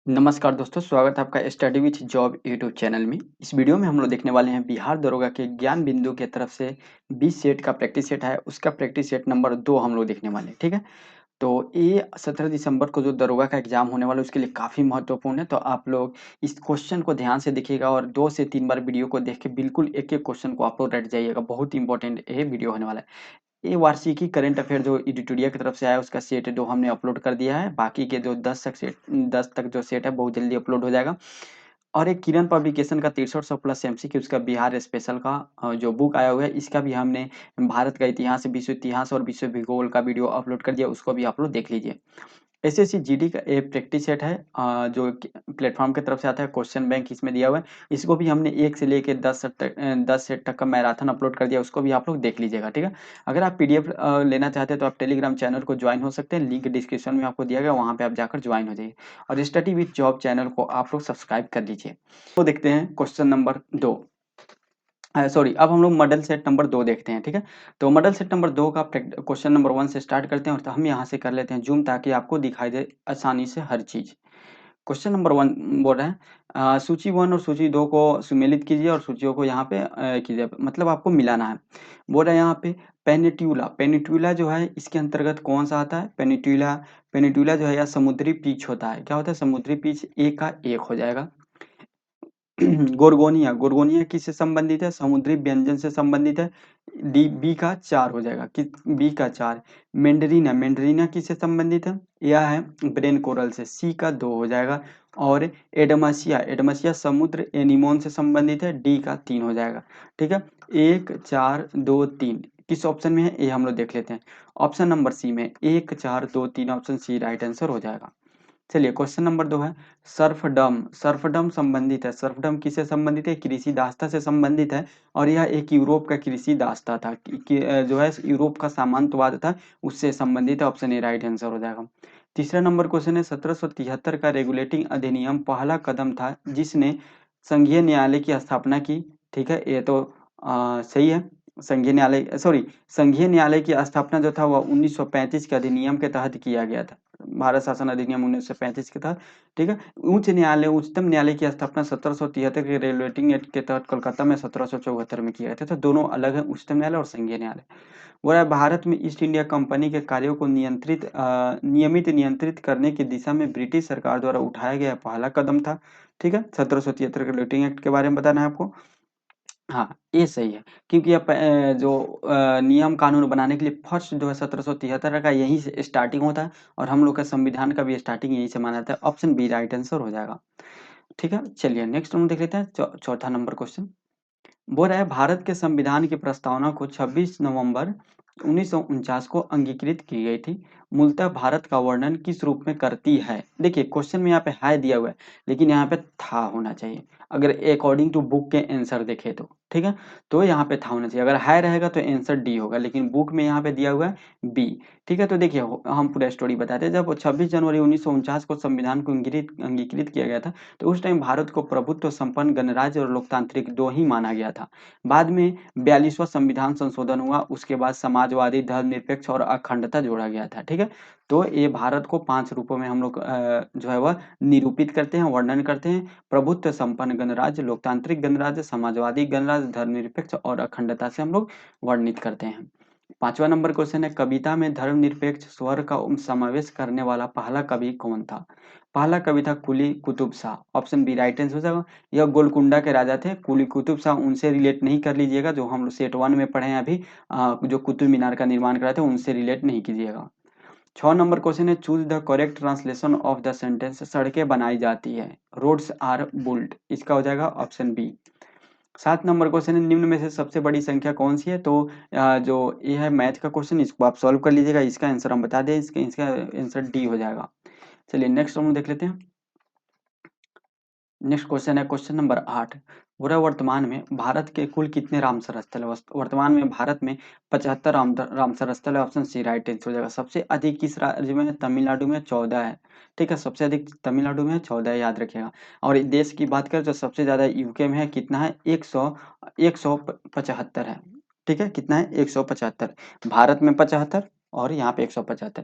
नमस्कार दोस्तों, स्वागत है आपका study with job YouTube channel में। इस वीडियो में हम लोग देखने वाले हैं बिहार दरोगा के ज्ञान बिंदु के तरफ से 20 सेट का प्रैक्टिस सेट है, उसका प्रैक्टिस सेट नंबर 2 हम लोग देखने वाले हैं, ठीक है? तो ये 17 दिसंबर को जो दरोगा का एग्ज़ाम होने वाला है उसके लिए काफ़ी महत्वपूर्ण है, तो आप लोग इस क्वेश्चन को ध्यान से देखिएगा और 2 से 3 बार वीडियो को देख के बिल्कुल एक-एक क्वेश्चन को आप लोग रट जाइएगा, बहुत इंपॉर्टेंट ये वीडियो होने वाला है। ये वार्षिकी करंट अफेयर जो एडिटोरिया की तरफ से आया उसका सेट 2 हमने अपलोड कर दिया है। बाकी के जो 10 तक जो सेट है बहुत जल्दी अपलोड हो जाएगा। और एक किरण पब्लिकेशन का 6300 प्लस एमसीक्यूज़ का बिहार स्पेशल का जो बुक आया हुआ है इसका भी हमने भारत का इतिहास, विश्व इतिहास और विश्व भूगोल का वीडियो अपलोड कर दिया, उसको भी आप लोग देख लीजिए। एसएससी जीडी का एक प्रैक्टिस सेट है जो कि प्लेटफ़ॉर्म की तरफ से आता है, क्वेश्चन बैंक इसमें दिया हुआ है। इसको भी हमने 1 से लेके 10 सेट तक का मैराथन अपलोड कर दिया, उसको भी आप लोग देख लीजिएगा, ठीक है? अगर आप पीडीएफ लेना चाहते हैं तो आप टेलीग्राम चैनल को जॉइन हो सकते हैं, लिंक डिस्क्रिप्शन में आपको दिया गया, वहाँ पे आप जाकर जॉइन हो जाइए। और स्टडी विथ जॉब चैनल को आप लोग सब्सक्राइब कर लीजिए। तो देखते हैं क्वेश्चन नंबर 2। सॉरी, अब हम लोग मॉडल सेट नंबर 2 देखते हैं, ठीक है? तो मॉडल सेट नंबर 2 का क्वेश्चन नंबर 1 से स्टार्ट करते हैं और तो हम यहाँ से कर लेते हैं ज़ूम ताकि आपको दिखाई दे आसानी से हर चीज़। क्वेश्चन नंबर 1 बोल रहा है सूची 1 और सूची 2 को सुमेलित कीजिए और सूचियों को यहाँ पे कीजिए, मतलब आपको मिलाना है। बोल रहा है यहाँ पे पेनिट्यूला, पेनिट्यूला जो है इसके अंतर्गत कौन-सा आता है? पेनिट्यूला, पेनिट्यूला जो है या समुद्री पीच होता है। क्या होता है? समुद्री पीच A का 1 हो जाएगा। गोर्गोनिया, गोर्गोनिया किससे संबंधित है? समुद्री व्यंजन से संबंधित है। डी बी का 4 हो जाएगा, कि बी का 4। मैंडरीना, मैंडरीना किससे संबंधित है? यह है ब्रेन कोरल से, सी का 2 हो जाएगा। और एडमासिया, एडमासिया समुद्र एनीमोन से संबंधित है, डी का 3 हो जाएगा, ठीक है? 1, 4, 2, 3 किस ऑप्शन में है? ये हम लोग देख लेते हैं। ऑप्शन नंबर सी में 1, 4, 2, 3 ऑप्शन सी राइट आंसर हो जाएगा। चलिए क्वेश्चन नंबर 2 है सर्फडम, सर्फडम संबंधित है। सर्फडम किससे संबंधित है? कृषि दास्ता से संबंधित है और यह एक यूरोप का कृषि दास्ता था जो है यूरोप का सामंतवाद था, उससे संबंधित है। ऑप्शन ए राइट आंसर हो जाएगा। तीसरा नंबर क्वेश्चन है 1773 का रेगुलेटिंग अधिनियम पहला कदम था जिसने संघीय न्यायालय की स्थापना की, ठीक है? ये तो सही है। संघीय न्यायालय की स्थापना जो था वह 1935 के अधिनियम के तहत किया गया था। भारत शासन अधिनियम 1935 के तहत, ठीक है? उच्च न्यायालय, उच्चतम न्यायालय की स्थापना 1773 के रेगुलेटिंग एक्ट के तहत कोलकाता में 1774 में किया गया था। तो दोनों अलग है, उच्चतम न्यायालय और संघीय न्यायालय। वह भारत में ईस्ट इंडिया कंपनी के कार्यों को नियंत्रित करने की दिशा में ब्रिटिश सरकार द्वारा उठाया गया पहला कदम था, ठीक है? 1773 के रेगुलेटिंग एक्ट के बारे में बताना है आपको। हाँ, ये सही है क्योंकि जो नियम कानून बनाने के लिए फर्स्ट जो है 1773 का यहीं से स्टार्टिंग होता है और हम लोग का संविधान का भी स्टार्टिंग यहीं से माना जाता है। ऑप्शन बी राइट आंसर हो जाएगा। ठीक है, चलिए नेक्स्ट हम देख लेते हैं चौथा नंबर क्वेश्चन। बोल रहा है भारत के संविधान की प्रस्तावना को 26 नवंबर 1949 को अंगीकृत की गई थी। मूलतः भारत का वर्णन किस रूप में करती है? देखिए क्वेश्चन में यहाँ पे है दिया हुआ है, लेकिन यहाँ पे था होना चाहिए। अगर अकॉर्डिंग टू बुक के आंसर देखें तो, ठीक है? तो यहाँ पे था होना चाहिए। अगर है रहेगा तो आंसर डी होगा, लेकिन बुक में यहाँ पे दिया हुआ है बी। ठीक है, तो देखिए हम पूरा स्टोरी बताते हैं। जब 26 जनवरी 1949 को संविधान को अंगीकृत किया गया था, तो उस टाइम भारत को प्रभुत्व संपन्न गणराज्य और लोकतांत्रिक दो ही माना गया था। बाद में 42वां संविधान संशोधन हुआ, उसके बाद समाजवादी, धर्मनिरपेक्ष और अखंडता जोड़ा गया था, ठीक है? तो ये भारत को 5 रूपों में हम लोग जो है वह निरूपित करते हैं, वर्णन करते हैं। प्रभुत्व संपन्न गणराज्य, लोकतांत्रिक गणराज्य, समाजवादी गणराज्य, धर्मनिरपेक्ष और अखंडता से हम लोग वर्णित करते हैं। 5वां नंबर क्वेश्चन है कविता में धर्मनिरपेक्ष स्वर का समावेश करने वाला पहला कवि कौन था? पहला कवि था Quli Qutub Shah. Option B right answer हो जाएगा। यह गोलकुंडा के राजा थे। कुली कुतुब शाह उनसे रिलेट नहीं कर लीजिएगा जो हम लोग सेट 1 में पढ़े हैं अभी, जो कुतुब मीनार का निर्माण कराए थे उनसे रिलेट नहीं कीजिएगा। 6 नंबर क्वेश्चन है choose the correct translation of the sentence सड़कें बनाई जाती है, रोड्स आर बुल्ट। इसका हो जाएगा ऑप्शन बी। 7 नंबर क्वेश्चन है निम्न में से सबसे बड़ी संख्या कौन सी है? तो जो ये है मैथ का क्वेश्चन, इसको आप सॉल्व कर लीजिएगा। इसका आंसर हम बता दें, इसका इसका आंसर डी हो जाएगा। चलिए नेक्स्ट हम देख लेते हैं। नेक्स्ट क्वेश्चन है क्वेश्चन नंबर 8। पूरा वर्तमान में भारत के कुल कितने रामसर स्थल है? वर्तमान में भारत में 75 रामसर स्थल है। ऑप्शन सी राइट आंसर हो जाएगा। सबसे अधिक किस राज्य में है? तमिलनाडु में 14 है। ठीक है, सबसे अधिक तमिलनाडु में है, 14 है, याद रखिएगा। और देश की बात करें तो सबसे ज़्यादा यूके में है, कितना है? 175 है। ठीक है, कितना है? 175। भारत में 75 और यहाँ पे 175।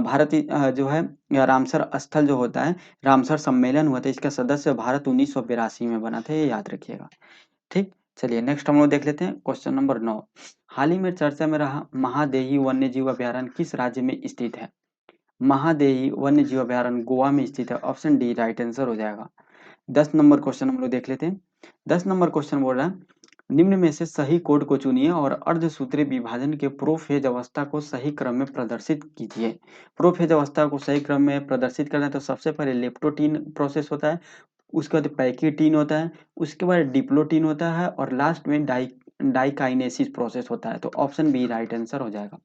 भारत जो है रामसर स्थल जो होता है, रामसर सम्मेलन हुआ था, इसका सदस्य भारत 1982 में बना था, ये याद रखिएगा। ठीक, चलिए नेक्स्ट हम लोग देख लेते हैं क्वेश्चन नंबर 9। हाल ही में चर्चा में रहा महादेही वन्य जीव अभयारण्य किस राज्य में स्थित है? महादेही वन्य जीव अभयारण्य गोवा में स्थित है, ऑप्शन डी राइट आंसर हो जाएगा। 10 नंबर क्वेश्चन हम लोग देख लेते हैं। 10 नंबर क्वेश्चन बोल रहा है निम्न में से सही कोड को चुनिए और अर्धसूत्रीय विभाजन के प्रोफेज अवस्था को सही क्रम में प्रदर्शित कीजिए। प्रोफेज अवस्था को सही क्रम में प्रदर्शित करना है तो सबसे पहले लेप्टोटीन प्रोसेस होता है, उसके बाद पैकिटीन होता है, उसके बाद डिप्लोटीन होता है और लास्ट में डाइकाइनेसिस प्रोसेस होता है। तो ऑप्शन बी राइट आंसर हो जाएगा।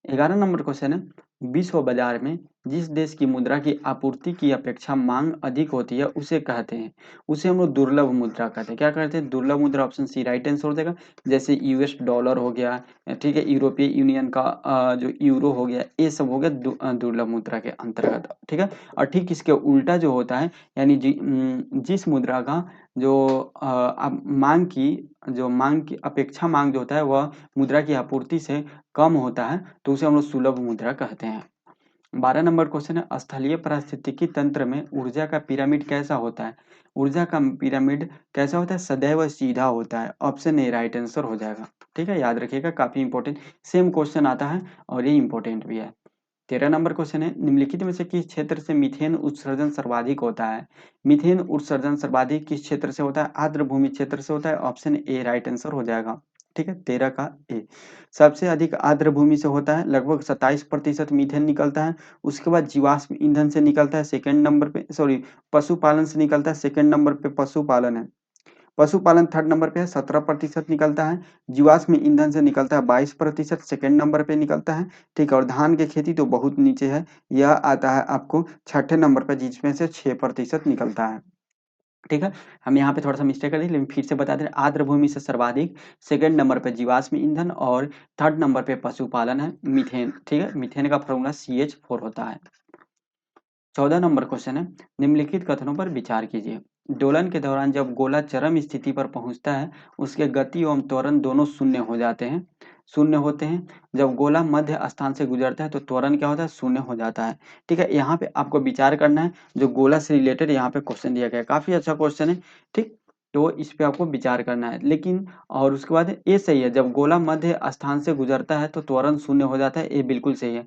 11 नंबर क्वेश्चन है विश्व बाजार में जिस देश की मुद्रा की आपूर्ति की अपेक्षा मांग अधिक होती है उसे कहते हैं, उसे हम लोग दुर्लभ मुद्रा कहते हैं। क्या कहते हैं? दुर्लभ मुद्रा। ऑप्शन सी राइट आंसर हो जाएगा। जैसे यूएस डॉलर हो गया, ठीक है, यूरोपीय यूनियन का जो यूरो हो गया, ये सब हो गया दुर्लभ मुद्रा के अंतर्गत। ठीक है, और ठीक इसके उल्टा जो होता है, यानी जिस मुद्रा का जो मांग की अपेक्षा मांग जो होता है वह मुद्रा की आपूर्ति से कम होता है तो उसे हम लोग सुलभ मुद्रा कहते हैं। 12 नंबर क्वेश्चन है स्थलीय पारिस्थितिकी तंत्र में ऊर्जा का पिरामिड कैसा होता है? ऊर्जा का पिरामिड कैसा होता है? सदैव सीधा होता है। ऑप्शन ए राइट आंसर हो जाएगा। ठीक है, याद रखिएगा, काफी इंपॉर्टेंट सेम क्वेश्चन आता है और ये इंपॉर्टेंट भी है। 13 नंबर क्वेश्चन है निम्नलिखित में से किस क्षेत्र से मीथेन उत्सर्जन सर्वाधिक होता है? मीथेन उत्सर्जन सर्वाधिक किस क्षेत्र से होता है? आर्द्र भूमि क्षेत्र से होता है। ऑप्शन ए राइट आंसर हो जाएगा। ठीक है, 13 का ए। सबसे अधिक आर्द्र भूमि से होता है, लगभग 27% मीथेन निकलता है। उसके बाद जीवाश्म ईंधन से निकलता है सेकंड नंबर पे, सॉरी, पशुपालन से निकलता है सेकंड नंबर पे पशुपालन है। पशुपालन थर्ड नंबर पे है, 17% निकलता है। जीवाश्म ईंधन से निकलता है 22%, सेकंड नंबर पे निकलता है। ठीक है, और धान की खेती तो बहुत नीचे है, यह आता है आपको छठे नंबर पे जिसमें से 6% निकलता है। ठीक है, हम यहाँ पे थोड़ा सा मिस्टेक कर दी, लेकिन फिर से बता दें, आर्द्र भूमि से सर्वाधिक, सेकंड नंबर पे जीवाश्म ईंधन और थर्ड नंबर पे पशुपालन है, मीथेन। ठीक है, मीथेन का फॉर्मूला CH4 होता है। 14 नंबर क्वेश्चन है निम्नलिखित कथनों पर विचार कीजिए। दोलन के दौरान जब गोला चरम स्थिति पर पहुंचता है उसके गति एवं त्वरण दोनों शून्य हो जाते हैं, शून्य होते हैं। जब गोला मध्य स्थान से गुजरता है तो त्वरण क्या होता है? शून्य हो जाता है। ठीक है, यहाँ पे आपको विचार करना है, जो गोला से रिलेटेड यहाँ पे क्वेश्चन दिया गया है, काफी अच्छा क्वेश्चन है। ठीक, तो इस पे आपको विचार करना है। लेकिन और उसके बाद ये सही है, जब गोला मध्य स्थान से गुजरता है तो त्वरण शून्य हो जाता है, ये बिल्कुल सही है।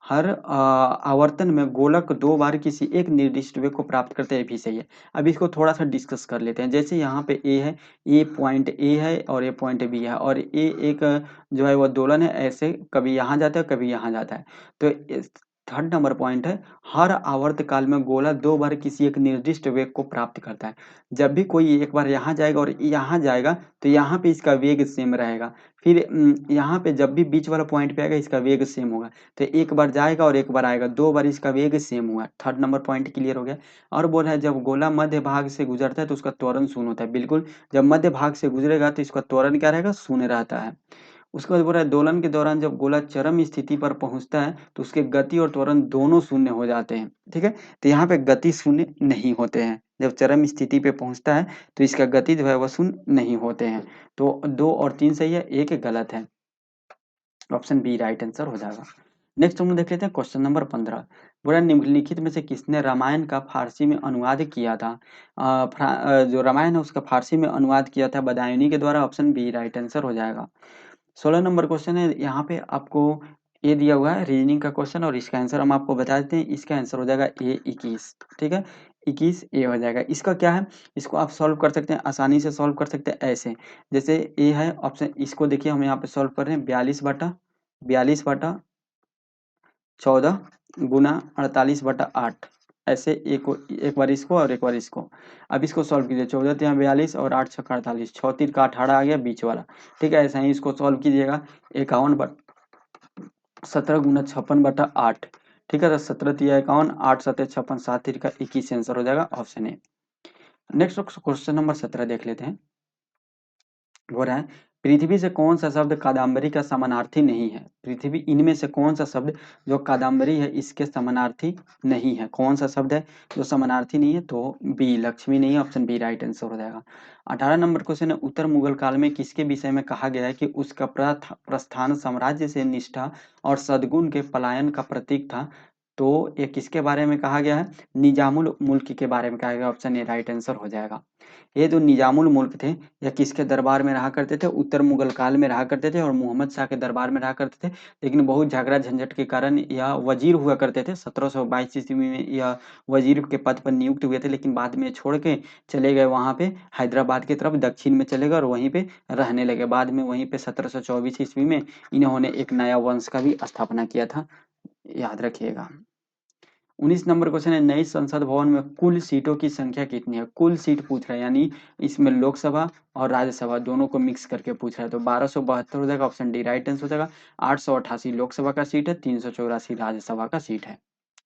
हर आवर्तन में गोलक 2 बार किसी एक निर्दिष्ट वेग को प्राप्त करते हैं, ये भी सही है। अब इसको थोड़ा-सा डिस्कस कर लेते हैं। जैसे यहाँ पे ए है, ये पॉइंट ए है और ये पॉइंट बी है और ये एक जो है वो दोलन है, ऐसे कभी यहाँ जाता है, कभी यहाँ जाता है। तो इस थर्ड नंबर पॉइंट है, हर आवर्त काल में गोला 2 बार किसी एक निर्दिष्ट वेग को प्राप्त करता है। जब भी कोई एक बार यहाँ जाएगा और यहाँ जाएगा, तो यहाँ पे इसका वेग सेम रहेगा। फिर यहाँ पे जब भी बीच वाला पॉइंट पे आएगा, इसका वेग सेम होगा। तो एक बार जाएगा और एक बार आएगा, 2 बार इसका वेग सेम हुआ। थर्ड नंबर पॉइंट क्लियर हो गया। और बोला है जब गोला मध्य भाग से गुजरता है तो उसका त्वरण शून्य होता है। बिल्कुल, जब मध्य भाग से गुजरेगा तो इसका त्वरण क्या रहेगा? शून्य रहता है। उसके बाद बोल रहा है दोलन के दौरान जब गोला चरम स्थिति पर पहुंचता है तो उसके गति और त्वरण दोनों शून्य हो जाते हैं। ठीक है, तो यहाँ पे गति शून्य नहीं होते हैं। जब चरम स्थिति पे पहुंचता है तो इसका गति जो है वह शून्य नहीं होते हैं। तो 2 और 3 सही है, 1 गलत है। ऑप्शन बी राइट आंसर हो जाएगा। नेक्स्ट हम लोग देख लेते हैं क्वेश्चन नंबर 15। बोला निम्नलिखित में से किसने रामायण का फारसी में अनुवाद किया था? जो रामायण है उसका फारसी में अनुवाद किया था बदायूनी के द्वारा। ऑप्शन बी राइट आंसर हो जाएगा। 16 नंबर क्वेश्चन है, यहाँ पे आपको ये दिया हुआ है रीजनिंग का क्वेश्चन और इसका आंसर हम आपको बता देते हैं। इसका आंसर हो जाएगा ए 21। ठीक है, 21 ए हो जाएगा। इसका क्या है, इसको आप सॉल्व कर सकते हैं, आसानी से सॉल्व कर सकते हैं ऐसे। जैसे ए है ऑप्शन, इसको देखिए हम यहाँ पे सॉल्व कर रहे हैं, 42/14 गुना 48/8। ऐसे एक बार इसको और एक बार इसको। अब इसको सॉल्व कीजिए, 14 तिया 42 और 8 छक्का 48, 6 तीर का 18 आ गया बीच वाला। ठीक है, ऐसा ही इसको सॉल्व कीजिएगा, 17 गुना 56/8। ठीक है, तो 17 तिया 51, 8 सते 56, 7 तीर का 21 आंसर हो जाएगा option A. Next question number 17 देख लेते हैं। हो रहा है पृथ्वी से कौन सा शब्द कादम्बरी का समानार्थी नहीं है? पृथ्वी, इनमें से कौन सा शब्द जो कादम्बरी है इसके समानार्थी नहीं है? कौन सा शब्द है जो समानार्थी नहीं है? तो बी, लक्ष्मी नहीं है, ऑप्शन बी राइट आंसर हो जाएगा। 18 नंबर क्वेश्चन है, उत्तर मुगल काल में किसके विषय में कहा गया है कि उसका प्रस्थान साम्राज्य से निष्ठा और सद्गुण के पलायन का प्रतीक था? तो ये किसके बारे में कहा गया है? निजामुल मुल्क के बारे में कहा गया, ऑप्शन ए राइट आंसर हो जाएगा। ये जो निजामुल मुल्क थे, यह किसके दरबार में रहा करते थे? उत्तर मुगल काल में रहा करते थे और मोहम्मद शाह के दरबार में रहा करते थे, लेकिन बहुत झगड़ा झंझट के कारण यह वजीर हुआ करते थे। 1722 ईस्वी में यह वजीर के पद पर नियुक्त हुए थे, लेकिन बाद में छोड़ के चले गए वहाँ पे हैदराबाद की तरफ, दक्षिण में चले गए और वहीं पे रहने लगे। बाद में वहीं पे 1724 ईस्वी में इन्होंने एक नया वंश का भी स्थापना किया था, याद रखिएगा। 19 नंबर क्वेश्चन है, नई संसद भवन में कुल सीटों की संख्या कितनी है? कुल सीट पूछ रहा है, यानी इसमें लोकसभा और राज्यसभा दोनों को मिक्स करके पूछ रहा है। तो 1272 हो जाएगा, ऑप्शन डी राइट आंसर हो जाएगा। 888 लोकसभा का सीट है, 384 राज्यसभा का सीट है,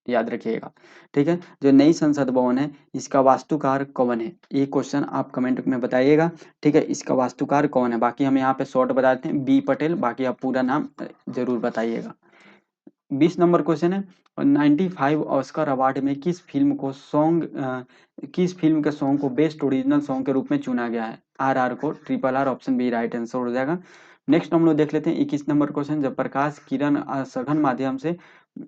याद रखिएगा। ठीक है, जो नई संसद भवन है इसका वास्तुकार कौन है? ये क्वेश्चन आप कमेंट में बताइएगा। ठीक है, इसका वास्तुकार कौन है? बाकी हम यहाँ पे शॉर्ट बता देते हैं, बी पटेल, बाकी आप पूरा नाम जरूर बताइएगा। 20 नंबर क्वेश्चन है, 95 ऑस्कर अवार्ड में किस फिल्म के सॉन्ग को बेस्ट ओरिजिनल सॉन्ग के रूप में चुना गया है? आरआर को, triple R, option B right answer हो जाएगा। नेक्स्ट हम लोग देख लेते हैं 21 नंबर क्वेश्चन, जब प्रकाश किरण सघन माध्यम से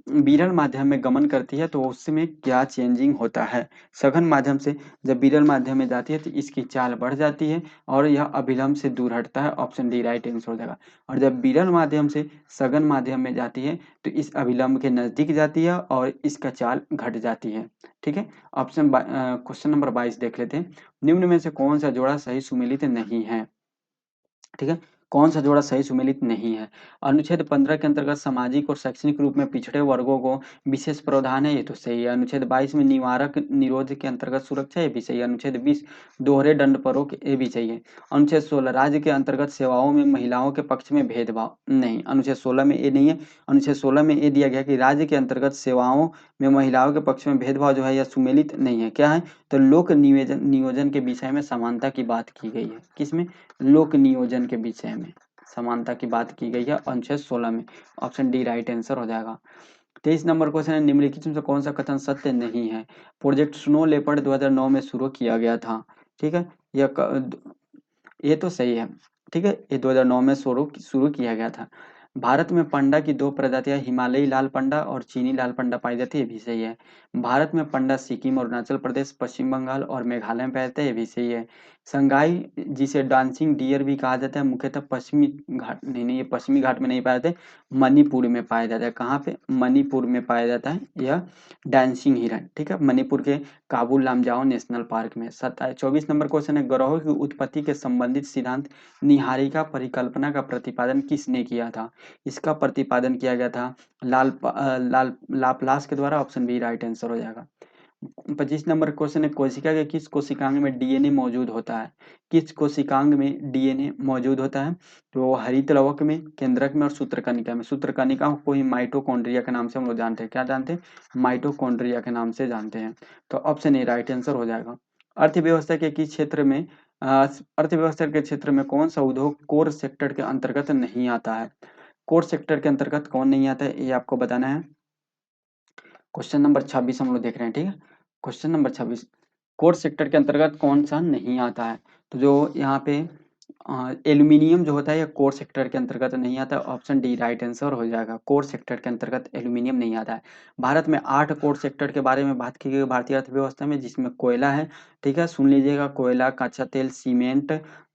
विरल माध्यम में गमन करती है तो उसमें क्या चेंजिंग होता है? सघन माध्यम से जब विरल माध्यम में जाती है तो इसकी चाल बढ़ जाती है और यह अभिलंब से दूर हटता है, ऑप्शन डी राइट आंसर हो जाएगा। और जब विरल माध्यम से सघन माध्यम में जाती है तो इस अभिलंब के नजदीक जाती है और इसका चाल घट जाती है। ठीक है, क्वेश्चन नंबर 22 देख लेते हैं, निम्न में से कौन सा जोड़ा सही सुमेलित नहीं है? ठीक है, कौन सा जोड़ा सही सुमेलित नहीं है? अनुच्छेद 15 के अंतर्गत सामाजिक और शैक्षणिक रूप में पिछड़े वर्गों को विशेष प्रावधान है, ये तो सही है। अनुच्छेद 22 में निवारक निरोध के अंतर्गत सुरक्षा, ये भी सही है। अनुच्छेद 20 दोहरे दंड परोक्ष, ये भी सही है। अनुच्छेद 16 राज्य के अंतर्गत सेवाओं में महिलाओं के पक्ष में भेदभाव, नहीं, अनुच्छेद 16 में ये नहीं है। अनुच्छेद 16 में ये दिया गया कि राज्य के अंतर्गत सेवाओं में महिलाओं के पक्ष में भेदभाव जो है यह सुमेलित नहीं है। क्या है? तो लोक नियोजन के विषय में समानता की बात की गई है। किसमें? लोक नियोजन के विषय में समानता की बात की गई है अनुच्छेद 16 में, ऑप्शन डी राइट आंसर हो जाएगा। 23 नंबर क्वेश्चन है, निम्नलिखित में से कौन सा कथन सत्य नहीं है? प्रोजेक्ट स्नो लेपर्ड 2009 में शुरू किया गया था। ठीक है, ये तो सही है। ठीक है, ये 2009 में शुरू शुरू किया गया था। भारत में पांडा की दो प्रजातियां, हिमालयी लाल पांडा और चीनी लाल पांडा पाई जाती है, ये भी सही है। भारत में पांडा सिक्किम, अरुणाचल प्रदेश, पश्चिम बंगाल और मेघालय में पाए जाते हैं, ये भी सही है। संगाई, जिसे डांसिंग डियर भी कहा जाता है, मुख्यतः पश्चिमी घाट, नहीं, ये पश्चिमी घाट में नहीं पाए जाते, मणिपुर में पाया जाता है। कहाँ पे? मणिपुर में पाया जाता है यह डांसिंग हिरन। ठीक है, मणिपुर के काबुल लामजाओ नेशनल पार्क में। 24 नंबर क्वेश्चन है, ग्रहों की उत्पत्ति के संबंधित सिद्धांत निहारिका परिकल्पना का प्रतिपादन किसने किया था? इसका प्रतिपादन किया गया था लाप्लास के द्वारा, ऑप्शन बी राइट आंसर हो जाएगा। 25 नंबर क्वेश्चन है, कोशिका के किस कोशिकांग में डीएनए मौजूद होता है? किस कोशिकांग में डीएनए मौजूद होता है? तो हरित लवक में, केंद्रक में और सूत्रकनिका में। सूत्रकनिका को ही माइटोकॉन्ड्रिया के नाम से हम लोग जानते हैं। क्या जानते हैं? माइटोकॉन्ड्रिया के नाम से जानते हैं। तो ऑप्शन ए राइट आंसर हो जाएगा। अर्थव्यवस्था के किस क्षेत्र में अर्थव्यवस्था के क्षेत्र में कौन सा उद्योग कोर सेक्टर के अंतर्गत नहीं आता है? कोर सेक्टर के अंतर्गत कौन नहीं आता है, ये आपको बताना है। क्वेश्चन नंबर 26 हम लोग देख रहे हैं। ठीक है, क्वेश्चन नंबर 26, कोर सेक्टर के अंतर्गत कौन सा नहीं आता है? तो जो यहाँ पे एल्यूमिनियम जो होता है, ये कोर सेक्टर के अंतर्गत नहीं आता है, ऑप्शन डी राइट आंसर हो जाएगा। कोर सेक्टर के अंतर्गत एल्यूमिनियम नहीं आता है। भारत में 8 कोर सेक्टर के बारे में बात की गई भारतीय अर्थव्यवस्था में, जिसमें कोयला है। ठीक है, सुन लीजिएगा, कोयला, कच्चा तेल, सीमेंट,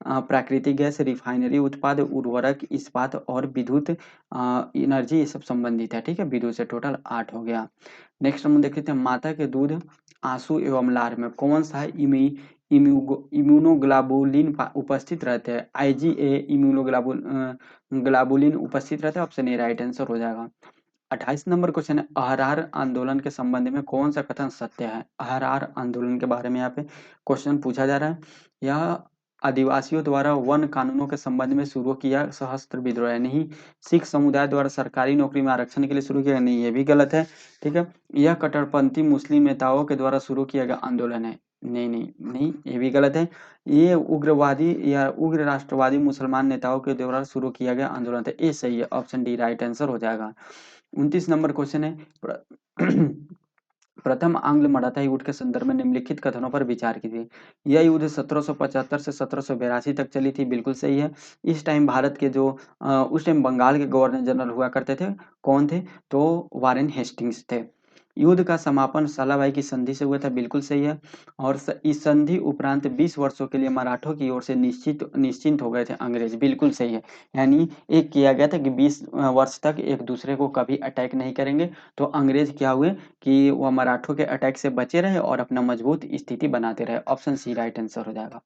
प्राकृतिक गैस, रिफाइनरी उत्पाद, उर्वरक, इस्पात और विद्युत एनर्जी, ये सब संबंधित है। ठीक है, विद्युत से टोटल 8 हो गया। नेक्स्ट हम देख लेते हैं, माता के दूध, आंसू एवं लार में कौन सा इम्यूनोग्लोबुलिन उपस्थित रहते हैं? आईजीए ग्लोबुलिन उपस्थित रहता है, ऑप्शन ए राइट आंसर हो जाएगा। 28 नंबर क्वेश्चन है, अहरहार आंदोलन के संबंध में कौन सा कथन सत्य है? अहरहार आंदोलन के बारे में यहाँ पे क्वेश्चन पूछा जा रहा है। यह आदिवासियों द्वारा वन कानूनों के संबंध में शुरू किया सशस्त्र विद्रोह है, नहीं। सिख समुदाय द्वारा सरकारी नौकरी में आरक्षण के लिए शुरू किया, नहीं, ये भी गलत है। ठीक है, यह कट्टरपंथी मुस्लिम नेताओं के द्वारा शुरू किया गया आंदोलन है, नहीं नहीं नहीं, ये भी गलत है। ये उग्रवादी या उग्र राष्ट्रवादी मुसलमान नेताओं के द्वारा शुरू किया गया आंदोलन था। ये सही है, ऑप्शन डी राइट आंसर हो जाएगा। 29 नंबर क्वेश्चन है प्रथम आंग्ल मराठा युद्ध के संदर्भ में निम्नलिखित कथनों पर विचार कीजिए। यह युद्ध 1775 से 1782 तक चली थी, बिल्कुल सही है। इस टाइम भारत के जो उस टाइम बंगाल के गवर्नर जनरल हुआ करते थे, कौन थे? तो वारेन हेस्टिंग्स थे। युद्ध का समापन सालाबाई की संधि से हुआ था, बिल्कुल सही है। और इस संधि उपरांत 20 वर्षों के लिए मराठों की ओर से निश्चिंत हो गए थे अंग्रेज, बिल्कुल सही है। यानी एक किया गया था कि 20 वर्ष तक एक दूसरे को कभी अटैक नहीं करेंगे। तो अंग्रेज क्या हुए कि वह मराठों के अटैक से बचे रहे और अपना मजबूत स्थिति बनाते रहे। ऑप्शन सी राइट आंसर हो जाएगा।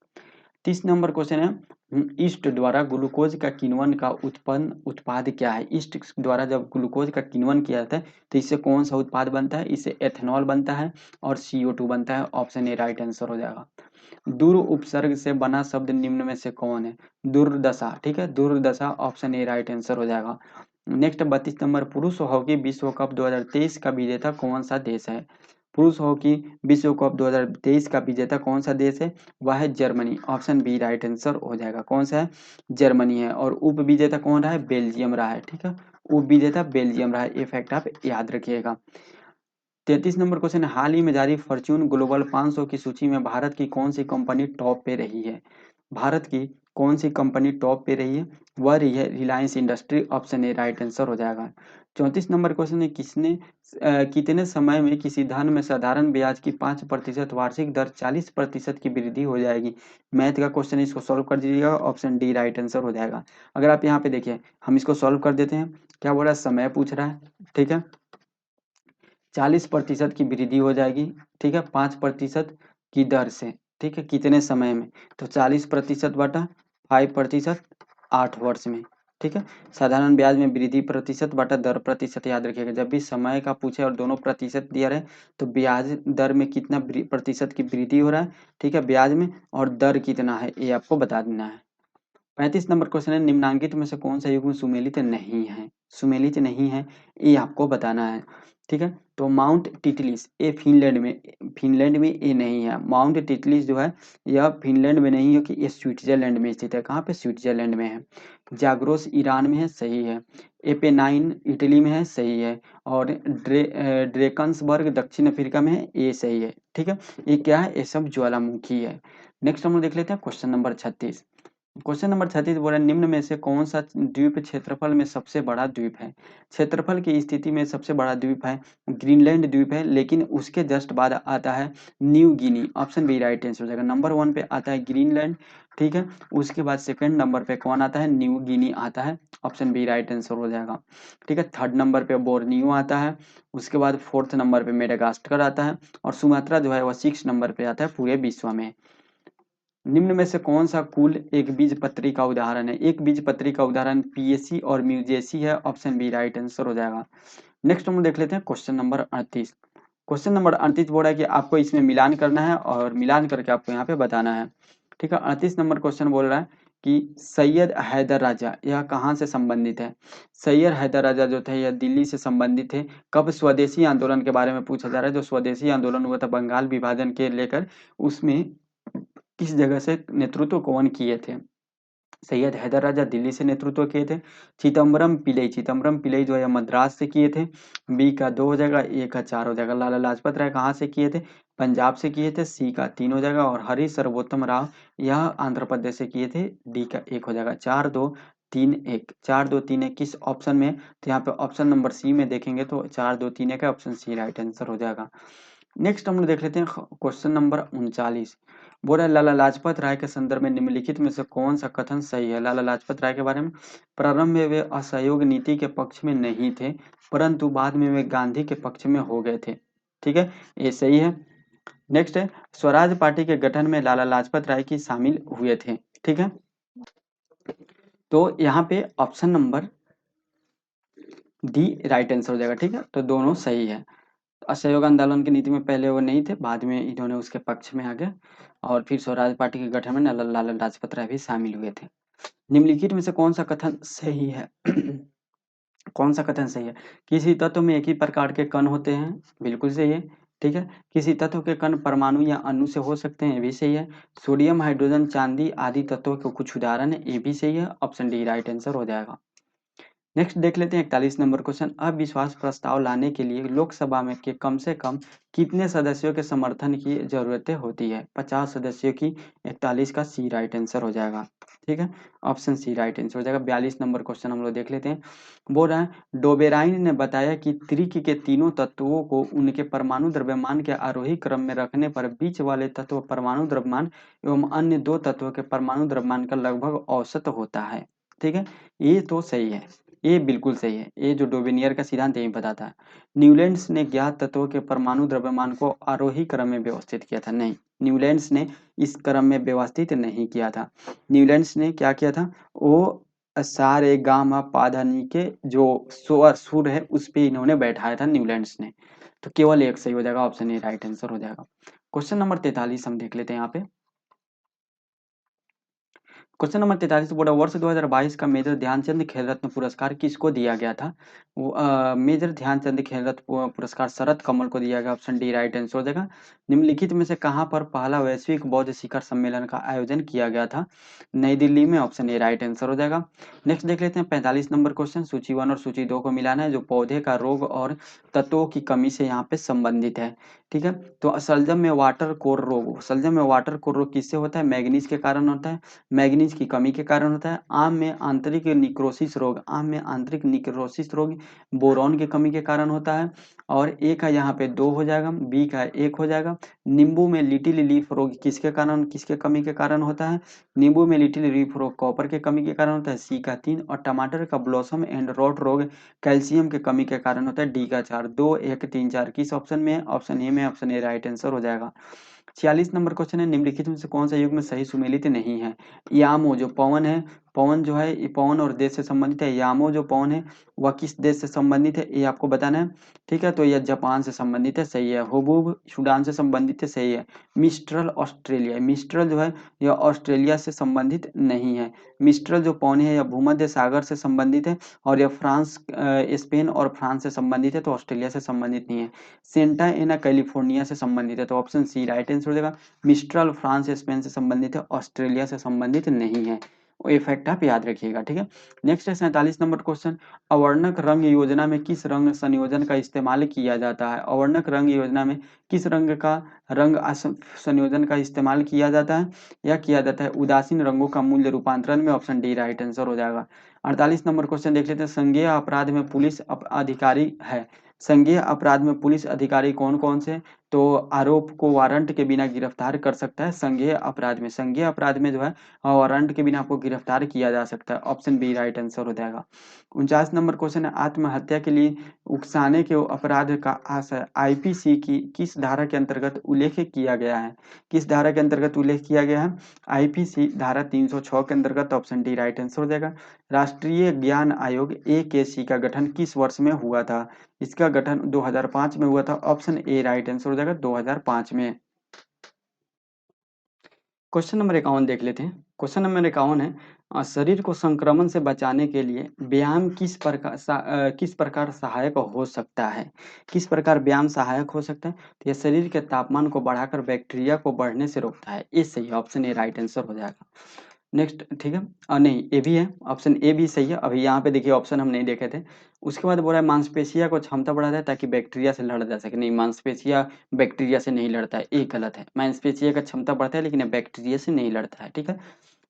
30 नंबर क्वेश्चन है ईस्ट द्वारा ग्लूकोज का किण्वन का उत्पन्न उत्पाद क्या है? ईस्ट द्वारा जब ग्लूकोज का किण्वन किया जाता है तो इससे कौन सा उत्पाद बनता है? इससे एथेनॉल बनता है और CO2 बनता है। ऑप्शन ए राइट आंसर हो जाएगा। दुर उपसर्ग से बना शब्द निम्न में से कौन है? दुर्दशा, ठीक है, दुर्दशा, ऑप्शन ए राइट आंसर हो जाएगा। नेक्स्ट 32 नंबर पुरुष हॉकी विश्व कप 2023 का विजेता कौन सा देश है? पुरुष हॉकी विश्व कप 2023 का विजेता कौन सा देश है? वह है Germany. Option B right answer हो जाएगा। कौन सा है? जर्मनी है। और उप विजेता कौन रहा है? बेल्जियम रहा है, ठीक है, उप विजेता बेल्जियम रहा है। ये फैक्ट आप याद रखिएगा। 33 नंबर क्वेश्चन, हाल ही में जारी फॉर्च्यून ग्लोबल 500 की सूची में भारत की कौन सी कंपनी टॉप पे रही है? भारत की कौन सी कंपनी टॉप पे रही है? वह रही है Reliance industry. Option A right answer हो जाएगा। 34 नंबर क्वेश्चन है कितने समय में किसी धन में साधारण ब्याज की 5% वार्षिक दर 40% की वृद्धि हो जाएगी? मैथ का क्वेश्चन, इसको सॉल्व कर दीजिएगा। ऑप्शन डी राइट आंसर हो जाएगा। अगर आप यहाँ पे देखिए, हम इसको सॉल्व कर देते हैं। क्या बोल रहा है? समय पूछ रहा है, ठीक है। 40% की वृद्धि हो जाएगी, ठीक है, 5% की दर से, ठीक है, कितने समय में? तो 40% बटा 5% 8 वर्ष में, ठीक है। साधारण ब्याज में वृद्धि प्रतिशत बटा दर प्रतिशत याद रखिएगा। जब भी समय का पूछे और दोनों प्रतिशत दिया रहे तो ब्याज दर में कितना प्रतिशत की वृद्धि हो रहा है, ठीक है, ब्याज में, और दर कितना है ये आपको बता देना है। 35 नंबर क्वेश्चन है निम्नांकित में से कौन सा युग्म सुमेलित नहीं है? सुमेलित नहीं है, ये आपको बताना है, ठीक है। तो माउंट टिटलिस, ये फिनलैंड में ये नहीं है। माउंट टिटलिस जो है यह फिनलैंड में नहीं है, कि ये स्विट्जरलैंड में स्थित है। कहाँ पे? स्विट्जरलैंड में है। जाग्रोस ईरान में है, सही है। एपेनाइन इटली में है, सही है। और ड्रेकन्सबर्ग दक्षिण अफ्रीका में है, ये सही है, ठीक है। ये क्या है? ये सब ज्वालामुखी है। नेक्स्ट हम लोग देख लेते हैं क्वेश्चन नंबर 36। क्वेश्चन नंबर 36 बोल रहा है निम्न में से कौन सा द्वीप क्षेत्रफल में सबसे बड़ा द्वीप है? क्षेत्रफल की स्थिति में सबसे बड़ा द्वीप है ग्रीनलैंड द्वीप है, लेकिन उसके जस्ट बाद आता है New Guinea. Option B right answer हो जाएगा। नंबर 1 पे आता है ग्रीनलैंड, ठीक है, उसके बाद सेकंड नंबर पे कौन आता है? न्यू गिनी आता है। ऑप्शन बी राइट आंसर हो जाएगा, ठीक है। थर्ड नंबर पे बोर्नियो आता है, उसके बाद फोर्थ नंबर पे मेडागास्कर आता है, और सुमात्रा जो है वह 6 नंबर पे आता है पूरे विश्व में। निम्न में से कौन सा कुल एक बीजपत्री का उदाहरण है? एक बीजपत्री का उदाहरण पीएसी और म्यूजेसी है। ऑप्शन बी राइट आंसर हो जाएगा। नेक्स्ट हम देख लेते हैं क्वेश्चन नंबर 38। क्वेश्चन नंबर 38 बोल रहा है कि आपको इसमें मिलान करना है और मिलान करके आपको यहाँ पे बताना है, ठीक है। 38 नंबर क्वेश्चन बोल रहा है कि सैयद हैदर राजा यह कहाँ से संबंधित है? सैयद हैदर राजा जो थे यह दिल्ली से संबंधित थे। कब? स्वदेशी आंदोलन के बारे में पूछा जा रहा है। जो स्वदेशी आंदोलन हुआ था बंगाल विभाजन के लेकर, उसमें किस जगह से नेतृत्व कौन किए थे? सैयद हैदर राजा दिल्ली से नेतृत्व किए थे। चिदम्बरम पिल्लई जो है मद्रास से किए थे। बी का 2 हो जाएगा, ए का 4 हो जाएगा। लाला लाजपत राय कहाँ से किए थे? पंजाब से किए थे। सी का 3 हो जाएगा। और हरी सर्वोत्तम राव यह आंध्र प्रदेश से किए थे। डी का 1 हो जाएगा। 4 2 3 1, 4 2 3 1 किस ऑप्शन में? तो यहाँ पे ऑप्शन नंबर सी में देखेंगे तो 4 2 3 1 है। ऑप्शन सी राइट आंसर हो जाएगा। नेक्स्ट हम लोग देख लेते हैं क्वेश्चन नंबर 39। बोल रहा है लाला लाजपत राय के संदर्भ में निम्नलिखित में से कौन सा कथन सही है? लाला लाजपत राय के बारे में, प्रारंभ में वे असहयोग नीति के पक्ष में नहीं थे, परंतु बाद में वे गांधी के पक्ष में हो गए थे, ठीक है, ये सही है। नेक्स्ट है स्वराज पार्टी के गठन में लाला लाजपत राय की शामिल हुए थे, ठीक है। तो यहाँ पे option number D right answer हो जाएगा, ठीक है। तो दोनों सही है। असहयोग आंदोलन की नीति में पहले वो नहीं थे, बाद में इन्होंने उसके पक्ष में आ गए, और फिर स्वराज पार्टी के गठन में लाला लाजपत राय भी शामिल हुए थे। निम्नलिखित में से कौन सा कथन सही है? कौन सा कथन सही है? किसी तत्व में एक ही प्रकार के कण होते हैं, बिल्कुल सही है। ठीक है। किसी तत्व के कण परमाणु या अणु से हो सकते हैं, ये भी सही है। सोडियम, हाइड्रोजन, चांदी आदि तत्वों के कुछ उदाहरण है, ये भी सही है। ऑप्शन डी राइट आंसर हो जाएगा। नेक्स्ट देख लेते हैं 41 नंबर क्वेश्चन। अविश्वास प्रस्ताव लाने के लिए लोकसभा में के कम से कम कितने सदस्यों के समर्थन की जरूरतें होती है? 50 सदस्यों की। 41 का सी राइट आंसर हो जाएगा। ठीक है, ऑप्शन सी राइट आंसर हो जाएगा। 42 नंबर क्वेश्चन हम लोग देख लेते हैं। बोल रहा है डोबेराइन ने बताया कि त्रिक के तीनों तत्वों को उनके परमाणु द्रव्यमान के आरोही क्रम में रखने पर बीच वाले तत्व परमाणु द्रव्यमान एवं अन्य दो तत्वों के परमाणु द्रव्यमान का लगभग औसत होता है। ठीक है, ये तो सही है, ये बिल्कुल सही है। ये जो डोबेनियर का सिद्धांत यही बताता है। न्यूलैंड्स ने ज्ञात तत्वों के परमाणु द्रव्यमान को आरोही क्रम में व्यवस्थित किया था। नहीं, न्यूलैंड्स ने इस क्रम में व्यवस्थित नहीं किया था। न्यूलैंड्स ने क्या किया था, वो सारे गामा पाधा नी के जो स्वर सुर है उस पे इन्होंने बैठाया था न्यूलैंड्स ने। तो केवल एक सही हो जाएगा, ऑप्शन ए राइट आंसर हो जाएगा। क्वेश्चन नंबर 43 हम देख लेते हैं यहाँ पे। क्वेश्चन नंबर 43 बोला वर्ष 2022 का मेजर ध्यानचंद खेल रत्न पुरस्कार किसको दिया गया था? वो मेजर ध्यानचंद खेल रत्न पुरस्कार शरद कमल को दिया गया। ऑप्शन डी राइट आंसर हो जाएगा। निम्नलिखित में से कहाँ पर पहला वैश्विक बौद्ध शिखर सम्मेलन का आयोजन किया गया था? नई दिल्ली में। ऑप्शन ए राइट आंसर हो जाएगा। नेक्स्ट देख लेते हैं 45 नंबर क्वेश्चन। सूची 1 और सूची 2 को मिलाना है जो पौधे का रोग और तत्वों की कमी से यहाँ पे संबंधित है। ठीक है, तो शलजम में वाटर कोर रोग, शलजम में वाटर कोर रोग किससे होता है? मैग्नीज के कारण होता है। मैग्नीज की कमी के कारण होता है। आम में आंतरिक निक्रोसिस रोग, आम में आंतरिक निक्रोसिस रोग बोरॉन की कमी के कारण होता है। और ए का यहाँ पे 2 हो जाएगा, बी का 1 हो जाएगा। नींबू में लिटिल लीफ रोग किसके कारण, किसके कमी के कारण होता है? नींबू में लिटिल लीफ रोग कॉपर के कमी के कारण होता है, सी का 3। और टमाटर का ब्लॉसम एंड रॉट रोग कैल्शियम के कमी के कारण होता है, डी का 4। 2, 1, 3, 4 किस ऑप्शन में है? ऑप्शन ए में। ऑप्शन ए राइट आंसर हो जाएगा। 46 नंबर क्वेश्चन है निम्नलिखित में से कौन सा युग्म सही सुमेलित नहीं है? यामो जो पवन है, पवन जो है ये पवन और देश से संबंधित है। यामो जो पवन है वह किस देश से संबंधित है, ये आपको बताना है। ठीक है, तो यह जापान से संबंधित है, सही है। हुबूब सूडान से संबंधित है, सही है। मिस्ट्रल ऑस्ट्रेलिया, मिस्ट्रल जो है यह ऑस्ट्रेलिया से संबंधित नहीं है। मिस्ट्रल जो पवन है यह भूमध्य सागर से संबंधित है और यह फ्रांस स्पेन और फ्रांस से संबंधित है, तो ऑस्ट्रेलिया से संबंधित नहीं है। सेंटा एना कैलिफोर्निया से संबंधित है, तो ऑप्शन सी राइट आंसर हो जाएगा। मिस्ट्रल फ्रांस स्पेन से संबंधित है, ऑस्ट्रेलिया से संबंधित नहीं है। ये फैक्ट आप याद रखिएगा। ठीक है, नेक्स्ट है 47 नंबर क्वेश्चन। अवर्णक रंग योजना में किस रंग संयोजन का इस्तेमाल किया जाता है? अवर्णक रंग योजना में किस रंग का रंग संयोजन का इस्तेमाल किया जाता है? या किया जाता है उदासीन रंगों का मूल्य रूपांतरण में। ऑप्शन डी राइट आंसर हो जाएगा। 48 नंबर क्वेश्चन देख लेते हैं। संज्ञेय अपराध में पुलिस अधिकारी है, संज्ञेय अपराध में पुलिस अधिकारी कौन कौन से? तो आरोप को वारंट के बिना गिरफ्तार कर सकता है संज्ञेय अपराध में। संज्ञेय अपराध में जो है वारंट के बिना आपको गिरफ्तार किया जा सकता है। ऑप्शन बी राइट आंसर हो जाएगा। 49 नंबर क्वेश्चन है आत्महत्या के लिए उकसाने के अपराध का आशय आईपीसी की किस धारा के अंतर्गत उल्लेख किया गया है? किस धारा के अंतर्गत उल्लेख किया गया है? आईपीसी धारा 306 के अंतर्गत। ऑप्शन डी राइट आंसर हो जाएगा। राष्ट्रीय ज्ञान आयोग एकेसी का गठन किस वर्ष में हुआ था? इसका गठन 2005 में हुआ था। ऑप्शन ए राइट आंसर हो जाएगा 2005 में। क्वेश्चन नंबर 51 देख लेते हैं। क्वेश्चन नंबर 51 है शरीर को संक्रमण से बचाने के लिए व्यायाम किस प्रकार सहायक हो सकता है? किस प्रकार व्यायाम सहायक हो सकता है? तो यह शरीर के तापमान को बढ़ाकर बैक्टीरिया को बढ़ने से रोकता है। ये सही है, ऑप्शन ए राइट आंसर हो जाएगा। नेक्स्ट, ठीक है, नहीं ए भी है, ऑप्शन ए भी सही है। अभी यहाँ पे देखिए ऑप्शन हम नहीं देखे थे। उसके बाद बोला है मांसपेशिया को क्षमता बढ़ाता है ताकि बैक्टीरिया से लड़ा जा सके। नहीं, मांसपेशिया बैक्टीरिया से नहीं लड़ता है, ये गलत है। मांसपेशिया का क्षमता बढ़ता है लेकिन बैक्टीरिया से नहीं लड़ता है। ठीक है,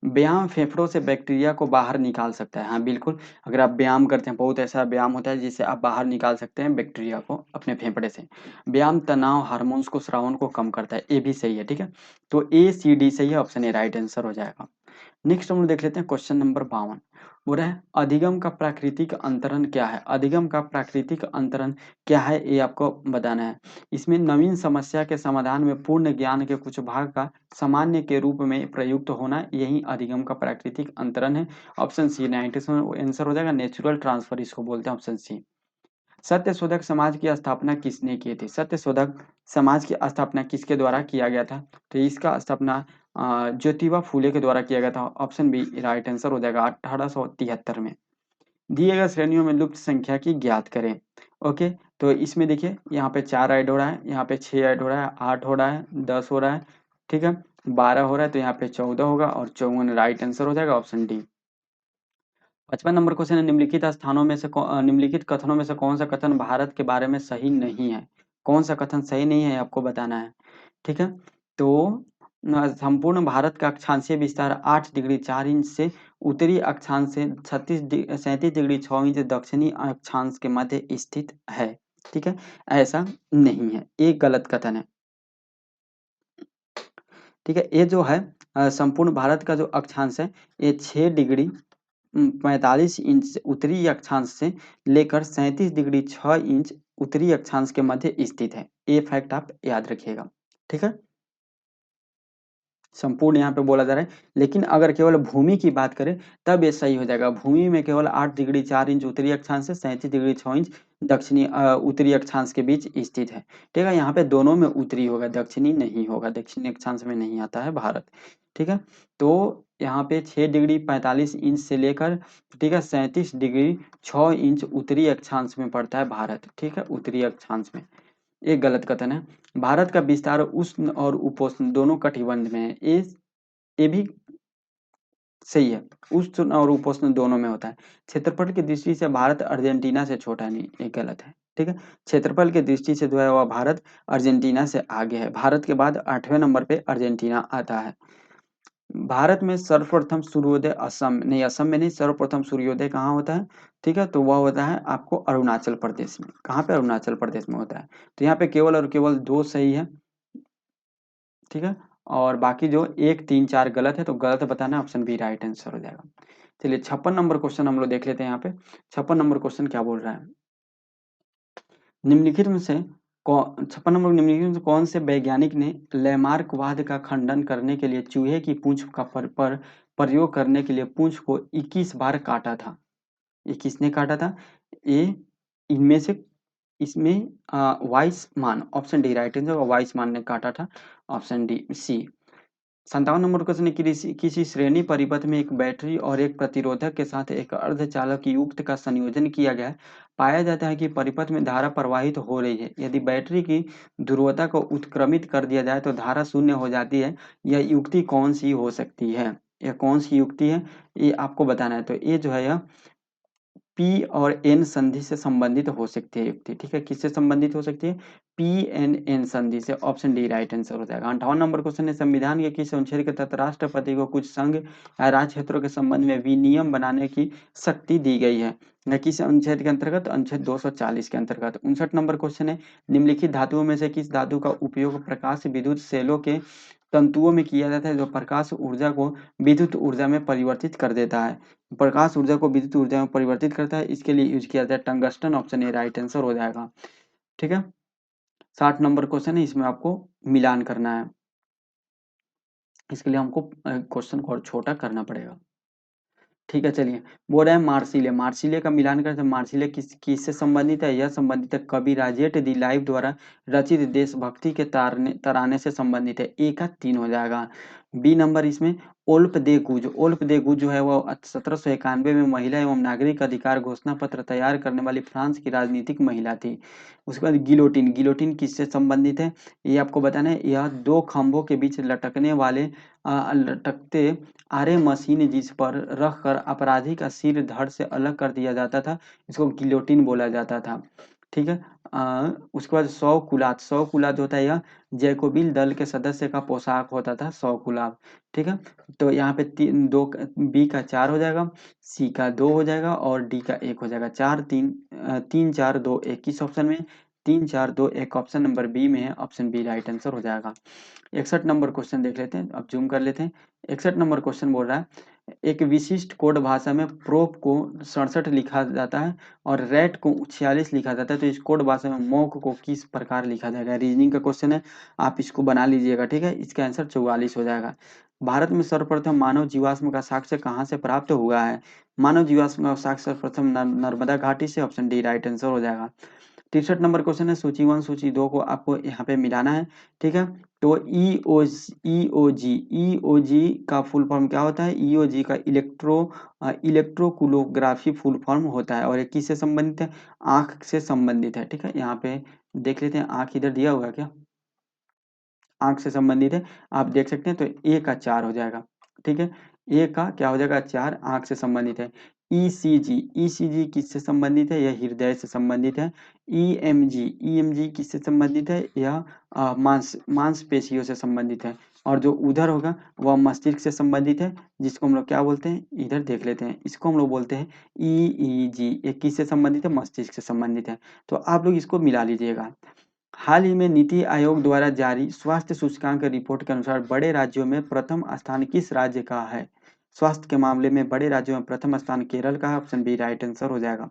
व्यायाम फेफड़ों से बैक्टीरिया को बाहर निकाल सकता है। हाँ बिल्कुल, अगर आप व्यायाम करते हैं, बहुत ऐसा व्यायाम होता है जिससे आप बाहर निकाल सकते हैं बैक्टीरिया को अपने फेफड़े से। व्यायाम तनाव हार्मोन्स को स्रावन को कम करता है, ये भी सही है। ठीक है, तो ए सी डी सही है, ऑप्शन ए राइट आंसर हो जाएगा। नेक्स्ट हम लोग देख लेते हैं क्वेश्चन नंबर 52। बोल रहा है अधिगम का प्राकृतिक अंतरण क्या है? अधिगम का प्राकृतिक अंतरण क्या है, ये आपको बताना है। इसमें नवीन समस्या के समाधान में पूर्ण ज्ञान के कुछ भाग का सामान्य के रूप में प्रयुक्त होना, यही अधिगम का प्राकृतिक अंतरण है। ऑप्शन सी 97 आंसर हो जाएगा। नेचुरल ट्रांसफर इसको बोलते हैं, ऑप्शन सी। सत्यशोधक समाज की स्थापना किसने की थी? सत्यशोधक समाज की स्थापना किसके द्वारा किया गया था? तो इसका स्थापना ज्योतिबा फूले के द्वारा किया गया था। ऑप्शन बी राइट आंसर हो जाएगा 1873 में। दिए गए श्रेणियों में लुप्त संख्या की ज्ञात करें। ओके, तो इसमें देखिए यहाँ पे 4 ऐड हो रहा है, यहाँ पे 6 ऐड हो रहा है, 8 हो रहा है, 10 हो रहा है, ठीक है, 12 हो रहा है, तो यहाँ पे 14 होगा और 54 राइट आंसर हो जाएगा, ऑप्शन डी। 55 नंबर क्वेश्चन है, निम्नलिखित स्थानों में से निम्नलिखित कथनों में से कौन सा कथन भारत के बारे में सही नहीं है? कौन सा कथन सही नहीं है आपको बताना है, ठीक है। तो संपूर्ण भारत का अक्षांशीय विस्तार 8 डिग्री 4 इंच से उत्तरी अक्षांश से 37 डिग्री 6 इंच दक्षिणी अक्षांश के मध्य स्थित है, ठीक है, ऐसा नहीं है, एक गलत कथन है, ठीक है। ये जो है संपूर्ण भारत का जो अक्षांश है ये 6 डिग्री 45 इंच उत्तरी अक्षांश से लेकर 37 डिग्री 6 इंच उत्तरी अक्षांश के मध्य स्थित है, ये फैक्ट आप याद रखिएगा, ठीक है। संपूर्ण यहाँ पे बोला जा रहा है, लेकिन अगर केवल भूमि की बात करें तब ये सही हो जाएगा। भूमि में केवल 8 डिग्री 4 इंच उत्तरी अक्षांश से 37 डिग्री 6 इंच दक्षिणी उत्तरी अक्षांश के बीच स्थित है, ठीक है। यहाँ पे दोनों में उत्तरी होगा, दक्षिणी नहीं होगा, दक्षिणी अक्षांश में नहीं आता है भारत, ठीक है। तो यहाँ पे 6 डिग्री 45 इंच से लेकर, ठीक है, 37 डिग्री 6 इंच उत्तरी अक्षांश में पड़ता है भारत, ठीक है, उत्तरी अक्षांश में। एक गलत कथन है। भारत का विस्तार उष्ण और उपोष्ण दोनों कटिबंध में है, ये भी सही है, उष्ण और उपोष्ण दोनों में होता है। क्षेत्रफल की दृष्टि से भारत अर्जेंटीना से छोटा नहीं, ये गलत है, ठीक है। क्षेत्रफल की दृष्टि से जो है वह भारत अर्जेंटीना से आगे है, भारत के बाद 8वें नंबर पे अर्जेंटीना आता है। भारत में सर्वप्रथम सूर्योदय असम नहीं, असम में नहीं, सर्वप्रथम सूर्योदय कहाँ होता है, ठीक है, तो वह होता है आपको अरुणाचल प्रदेश में। कहाँ पे? अरुणाचल प्रदेश में होता है। तो यहाँ पे केवल और केवल 2 सही है, ठीक है, और बाकी जो 1 3 4 गलत है, तो गलत बताना, ऑप्शन बी राइट आंसर हो जाएगा। चलिए 56 नंबर क्वेश्चन हम लोग देख लेते हैं। यहाँ पे 56 नंबर क्वेश्चन क्या बोल रहा है, निम्नलिखित में से 56 नंबर, निम्नलिखित में से कौन से वैज्ञानिक ने लैमार्कवाद का खंडन करने के लिए चूहे की पूंछ का पर प्रयोग करने के लिए पूंछ को 21 बार काटा था? ये किसने काटा था? ये इनमें से इसमें Weismann, option D right answer, Weismann ने काटा था, option D C. 57 number question है, किसी श्रेणी परिपथ में एक बैटरी और एक प्रतिरोधक के साथ एक अर्धचालक युक्त का संयोजन किया गया है। पाया जाता है कि परिपथ में धारा प्रवाहित हो रही है। यदि बैटरी की ध्रुवता को उत्क्रमित कर दिया जाए तो धारा शून्य हो जाती है। यह युक्ति कौन सी हो सकती है? यह कौन सी युक्ति है, ये आपको बताना है। तो ये जो है, यह पी और एन संधि से संबंधित हो सकती है युक्ति, ठीक है। किससे संबंधित हो सकती है? पी एन एन संधि से, ऑप्शन डी राइट आंसर हो जाएगा। 58 नंबर क्वेश्चन है, संविधान के किस अनुच्छेद के तहत राष्ट्रपति को कुछ संघ या राज्य क्षेत्रों के संबंध में विनियम बनाने की शक्ति दी गई है? या किस अनुच्छेद के अंतर्गत? अनुच्छेद 240 के अंतर्गत। 59 नंबर क्वेश्चन है, निम्नलिखित धातुओं में से किस धातु का उपयोग प्रकाश विद्युत सेलों के तंतुओं में किया जाता है जो प्रकाश ऊर्जा को विद्युत ऊर्जा में परिवर्तित कर देता है? प्रकाश ऊर्जा को विद्युत ऊर्जा में परिवर्तित करता है, इसके लिए यूज किया जाता है tungsten, option A right answer हो जाएगा, ठीक है। 60 नंबर क्वेश्चन है, इसमें आपको मिलान करना है, इसके लिए हमको क्वेश्चन को और छोटा करना पड़ेगा, ठीक है। चलिए, बोल रहे हैं मार्सिले, मार्सिले का मिलान करते हैं। मार्सिले किससे संबंधित है? यह संबंधित है कविराजेट दी लाइव द्वारा रचित देशभक्ति के तराने से संबंधित है, ए का 3 हो जाएगा। बी नंबर इसमें ओल्प दे गुज, ओल्प दे गुज जो है वो 1791 में महिला एवं नागरिक अधिकार घोषणा पत्र तैयार करने वाली फ्रांस की राजनीतिक महिला थी। उसके बाद गिलोटिन, गिलोटिन किससे संबंधित है, ये आपको बताना है। यह 2 खंभों के बीच लटकने वाले लटकते आरे मशीन जिस पर रखकर अपराधी का सिर धड़ से अलग कर दिया जाता था, इसको गिलोटिन बोला जाता था, ठीक है। उसके बाद 100 कुलात, 100 कुलात होता है, यह जैकोबिन दल के सदस्य का पोशाक होता था 100 कुलात, ठीक है। तो यहाँ पे बी का 4 हो जाएगा, सी का 2 हो जाएगा और डी का 1 हो जाएगा। 3 4 2 1 किस ऑप्शन में? 3 4 2 1 ऑप्शन नंबर बी में है, ऑप्शन बी राइट आंसर हो जाएगा। 61 नंबर क्वेश्चन देख लेते हैं, अब जूम कर लेते हैं। 61 नंबर क्वेश्चन बोल रहा है, एक विशिष्ट कोड भाषा में प्रोप को 67 लिखा जाता है और रैट को 46 लिखा जाता है, तो इस कोड भाषा में मॉक को किस प्रकार लिखा जाएगा? रीजनिंग का क्वेश्चन है, आप इसको बना लीजिएगा, ठीक है। इसका आंसर 44 हो जाएगा। भारत में सर्वप्रथम मानव जीवाश्म का साक्ष्य कहाँ से प्राप्त हुआ है? मानव जीवाश्म का साक्ष्य सर्वप्रथम नर्मदा घाटी से, ऑप्शन डी राइट आंसर हो जाएगा। 63 नंबर क्वेश्चन है, सूची 1 सूची 2 को आपको यहाँ पे मिलाना है, ठीक है। तो ईओजी का फुल फॉर्म क्या होता है? ईओजी का इलेक्ट्रोकुलोग्राफी फुल फॉर्म होता है, और ये किससे संबंधित है? आंख से संबंधित है, ठीक है। यहाँ पे देख लेते हैं, आंख इधर दिया हुआ है क्या? आंख से संबंधित है, आप देख सकते हैं। तो ए का 4 हो जाएगा, ठीक है। ए का क्या हो जाएगा? 4, आंख से संबंधित है। ईसीजी, ईसीजी किससे संबंधित है? यह हृदय से संबंधित है। ईएमजी, ईएमजी किससे संबंधित है? यह मांसपेशियों से संबंधित है। और जो उधर होगा वह मस्तिष्क से संबंधित है, जिसको हम लोग क्या बोलते हैं? इधर देख लेते हैं, इसको हम लोग बोलते हैं ईईजी। ये किससे संबंधित है? मस्तिष्क से संबंधित है। तो आप लोग इसको मिला लीजिएगा। हाल ही में नीति आयोग द्वारा जारी स्वास्थ्य सूचकांक रिपोर्ट के अनुसार बड़े राज्यों में प्रथम स्थान किस राज्य का है? स्वास्थ्य के मामले में बड़े राज्यों में प्रथम स्थान केरल का है। ऑप्शन बी राइट आंसर हो जाएगा,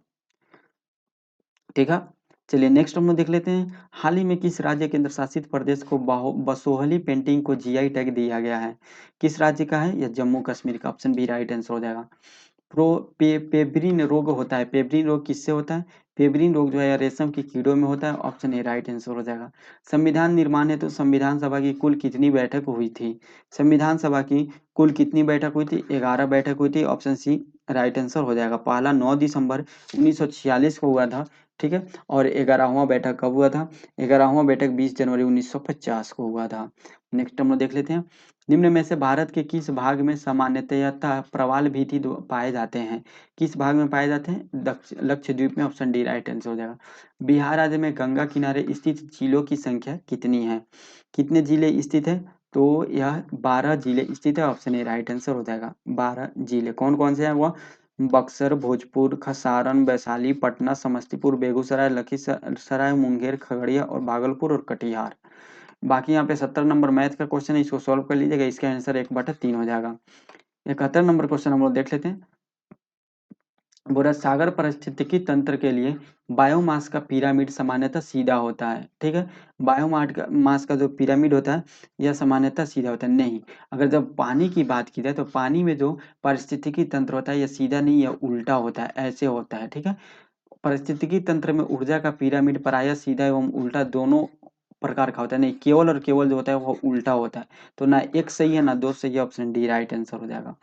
ठीक है। चलिए नेक्स्ट हम लोग देख लेते हैं, हाल ही में किस राज्य केंद्र शासित प्रदेश को बसोहली पेंटिंग को जीआई टैग दिया गया है? किस राज्य का है? यह जम्मू कश्मीर का। ऑप्शन बी राइट आंसर हो जाएगा। पेब्रिन रोग होता है, पेब्रिन रोग किससे होता है? पेब्रिन रोग जो है रेशम के कीड़ों में होता है। ऑप्शन ए राइट आंसर हो जाएगा। संविधान निर्माण हेतु संविधान सभा की कुल कितनी बैठक हुई थी? संविधान सभा की कुल कितनी बैठक हुई थी? 11 बैठक हुई थी। ऑप्शन सी राइट आंसर हो जाएगा। पहला 9 दिसंबर 1946 को हुआ था, ठीक है। और 11वां बैठक कब हुआ था? 11वां बैठक 20 जनवरी 1950 को हुआ था। नेक्स्ट हम लोग देख लेते हैं, निम्न में से भारत के किस भाग में सामान्यतः प्रवाल भित्ति पाए जाते हैं? किस भाग में पाए जाते हैं? लक्षद्वीप में। ऑप्शन डी राइट आंसर हो जाएगा। बिहार राज्य में गंगा किनारे स्थित जिलों की संख्या कितनी है? कितने जिले स्थित है? तो यह 12 जिले स्थित है। ऑप्शन ए राइट आंसर हो जाएगा। 12 जिले कौन कौन से हैं? वह बक्सर, भोजपुर, सारण, वैशाली, पटना, समस्तीपुर, बेगूसराय, लखीसराय, मुंगेर, खगड़िया और भागलपुर और कटिहार। बाकी यहाँ पे 70 नंबर मैथ का क्वेश्चन है, इसको सॉल्व कर लीजिएगा, इसका आंसर 1/3 हो जाएगा। 71 नंबर क्वेश्चन हम लोग देख लेते हैं, बोला सागर पारिस्थितिकी तंत्र के लिए बायोमास का पिरामिड सामान्यतः सीधा होता है, ठीक है। बायोमास का जो पिरामिड होता है यह सामान्यतः सीधा होता है। नहीं, अगर जब पानी की बात की जाए तो पानी में जो पारिस्थितिकी तंत्र होता है यह सीधा नहीं, यह उल्टा होता है, ऐसे होता है, ठीक है। पारिस्थितिकी तंत्र में ऊर्जा का पिरामिड प्रायः सीधा एवं उल्टा दोनों प्रकार का होता है। नहीं, केवल और केवल जो होता है वो उल्टा होता है। तो ना एक सही है ना दो सही है। ऑप्शन डी राइट आंसर हो जाएगा।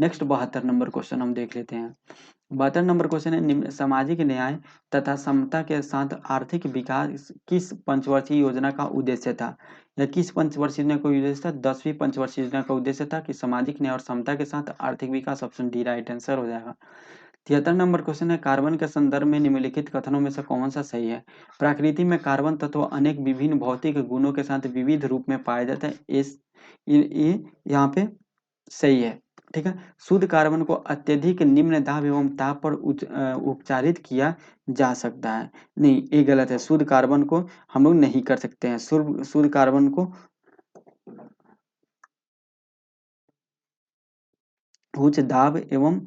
नेक्स्ट 72 नंबर क्वेश्चन हम देख लेते हैं। 72 नंबर क्वेश्चन है, सामाजिक न्याय तथा समता के साथ आर्थिक विकास किस पंचवर्षीय योजना का उद्देश्य था? या किस पंचवर्षीय योजना का उद्देश्य था? 10वीं पंचवर्षीय योजना का उद्देश्य था कि सामाजिक न्याय और समता के साथ आर्थिक विकास। ऑप्शन डी राइट आंसर हो जाएगा। 73 नंबर क्वेश्चन है, कार्बन के संदर्भ में निम्नलिखित कथनों में से कौन सा सही है? प्रकृति में कार्बन तत्व अनेक विभिन्न भौतिक गुणों के साथ विविध रूप में पाया जाता है। ये यहाँ पे सही है, ठीक है। शुद्ध कार्बन को अत्यधिक निम्न दाब एवं ताप पर उपचारित किया जा सकता है। नहीं, ये गलत है। शुद्ध कार्बन को हम लोग नहीं कर सकते हैं। शुद्ध कार्बन को उच्च दाब एवं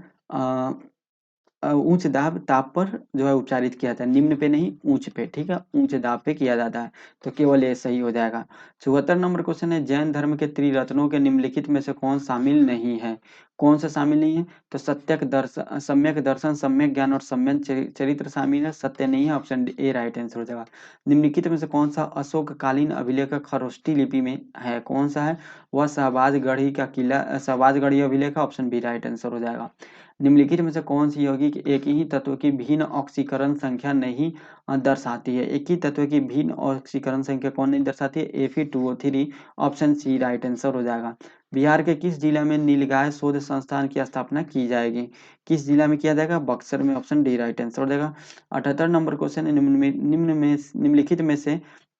उच्च दाब ताप पर जो है उपचारित किया जाता है, निम्न पे नहीं उच्च पे, ठीक है। उच्च दाब पे किया जाता है, तो केवल ये सही हो जाएगा। 74 नंबर क्वेश्चन है, जैन धर्म के त्रिरत्नों के निम्नलिखित में से कौन शामिल नहीं है? कौन सा शामिल नहीं है? तो सम्यक दर्शन, सम्यक ज्ञान और सम्यक चरित्र शामिल है। सत्य नहीं है। ऑप्शन ए राइट आंसर हो जाएगा। निम्नलिखित में से कौन सा अशोककालीन अभिलेख खरोष्ठी लिपि में है? कौन सा है? वह शहबाजगढ़ी का किला, शहबाजगढ़ी अभिलेख। ऑप्शन बी राइट आंसर हो जाएगा। निम्नलिखित में से कौन सी यौगिक एक ही तत्व की भिन्न ऑक्सीकरण संख्या नहीं दर्शाती है? एक ही तत्व की भिन्न ऑक्सीकरण संख्या कौन नहीं दर्शाती है? Fe2O3। Option C right answer हो जाएगा। बिहार के किस जिला में नीलगाय शोध संस्थान की स्थापना की जाएगी? किस जिला में किया जाएगा? बक्सर में। ऑप्शन डी राइट आंसर हो जाएगा। 78 नंबर क्वेश्चन है, निम्नलिखित में से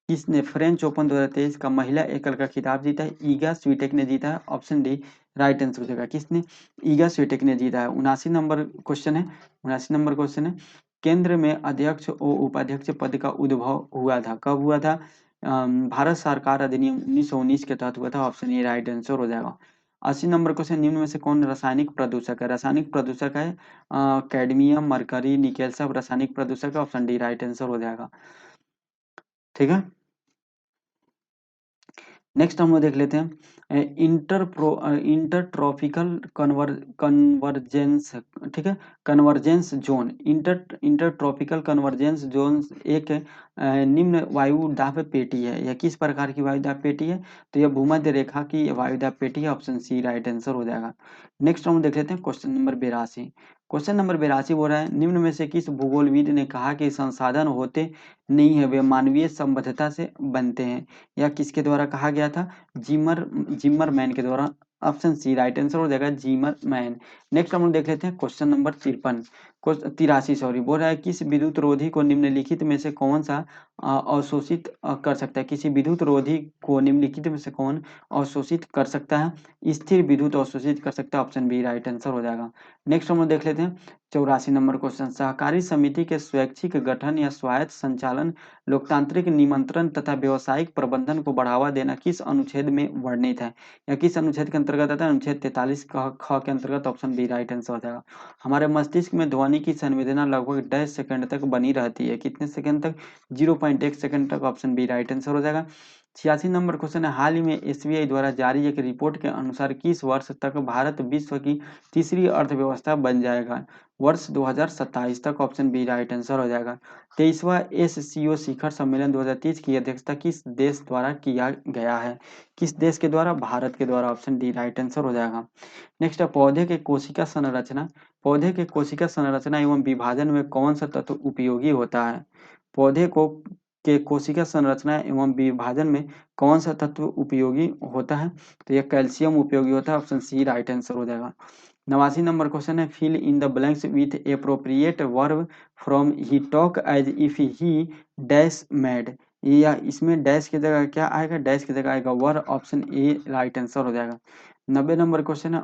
किसने फ्रेंच ओपन 2023 का महिला एकल का खिताब जीता है? ईगा स्वीटेक ने जीता है। ऑप्शन डी राइट आंसर हो जाएगा। किसने? ईगा स्वीटेक ने जीता है। 79 नंबर क्वेश्चन है, 79 नंबर क्वेश्चन है, केंद्र में अध्यक्ष और उपाध्यक्ष पद का उद्भव हुआ था, कब हुआ था? भारत सरकार अधिनियम 1919 के तहत हुआ था। ऑप्शन ए राइट आंसर हो जाएगा। 80 नंबर क्वेश्चन, निम्न में से कौन रासायनिक प्रदूषक है? रासायनिक प्रदूषक है कैडमियम, मरकरी, निकेल सब रासायनिक प्रदूषक है। ऑप्शन डी राइट आंसर हो जाएगा, ठीक है। नेक्स्ट हम लोग देख लेते हैं इंटरट्रॉपिकल कन्वर्जेंस, ठीक है, convergence zone. Intertropical convergence zone एक निम्न वायु दाब पेटी है। यह किस प्रकार की वायु दाब पेटी है? तो यह भूमध्य रेखा की वायु दाब पेटी है। ऑप्शन सी राइट आंसर हो जाएगा। नेक्स्ट हम देख लेते हैं क्वेश्चन नंबर 82। क्वेश्चन नंबर 82 बोल रहा है, निम्न में से किस भूगोलविद ने कहा कि संसाधन होते नहीं है, वे मानवीय संबद्धता से बनते हैं? यह किसके द्वारा कहा गया था? जिमरमैन के द्वारा। ऑप्शन सी राइट आंसर हो जाएगा, जिमरमैन। नेक्स्ट हम लोग देख लेते हैं क्वेश्चन नंबर 83, सॉरी, बोल रहा है किस विद्युत रोधी को निम्नलिखित में से कौन सा अवशोषित कर सकता है? किसी विद्युत रोधी को निम्नलिखित में से कौन अवशोषित कर सकता है? स्थिर विद्युत अवशोषित कर सकता है। ऑप्शन बी राइट आंसर हो जाएगा। नेक्स्ट हम लोग देख लेते हैं 84 नंबर क्वेश्चन, सहकारी समिति के स्वैच्छिक गठन या स्वायत्त संचालन, लोकतांत्रिक निमंत्रण तथा व्यावसायिक प्रबंधन को बढ़ावा देना किस अनुच्छेद में वर्णित है? या किस अनुच्छेद के अंतर्गत आता है? अनुच्छेद 43 ख के अंतर्गत। ऑप्शन बी राइट आंसर हो जाएगा। हमारे मस्तिष्क में ध्वनि की संवेदना लगभग 10 सेकंड तक बनी रहती है। कितने सेकंड तक? 0.1 सेकंड तक। ऑप्शन बी राइट आंसर हो जाएगा। 86 नंबर क्वेश्चन है, हाल ही में एसबीआई द्वारा जारी एक रिपोर्ट के अनुसार किस वर्ष तक भारत विश्व की तीसरी अर्थव्यवस्था बन जाएगा? वर्ष 2027 तक। ऑप्शन बी राइट आंसर हो जाएगा। 23वां एससीओ शिखर सम्मेलन 2030 की अध्यक्षता किस देश द्वारा किया गया है? किस देश के द्वारा? भारत के द्वारा। ऑप्शन डी राइट आंसर हो जाएगा। नेक्स्ट है पौधे के कोशिका संरचना। पौधे के कोशिका संरचना एवं विभाजन में कौन सा तत्व उपयोगी होता है? पौधे को के कोशिका संरचना एवं विभाजन में कौन सा तत्व उपयोगी होता है? तो यह कैल्शियम उपयोगी होता है। ऑप्शन सी राइट आंसर हो जाएगा। 89 नंबर क्वेश्चन है, fill in the blanks with appropriate verb from he talk as if he dash mad. या इसमें डैश की जगह क्या आएगा? डैश की जगह आएगा वर। ऑप्शन ए राइट आंसर हो जाएगा। 90 नंबर क्वेश्चन है,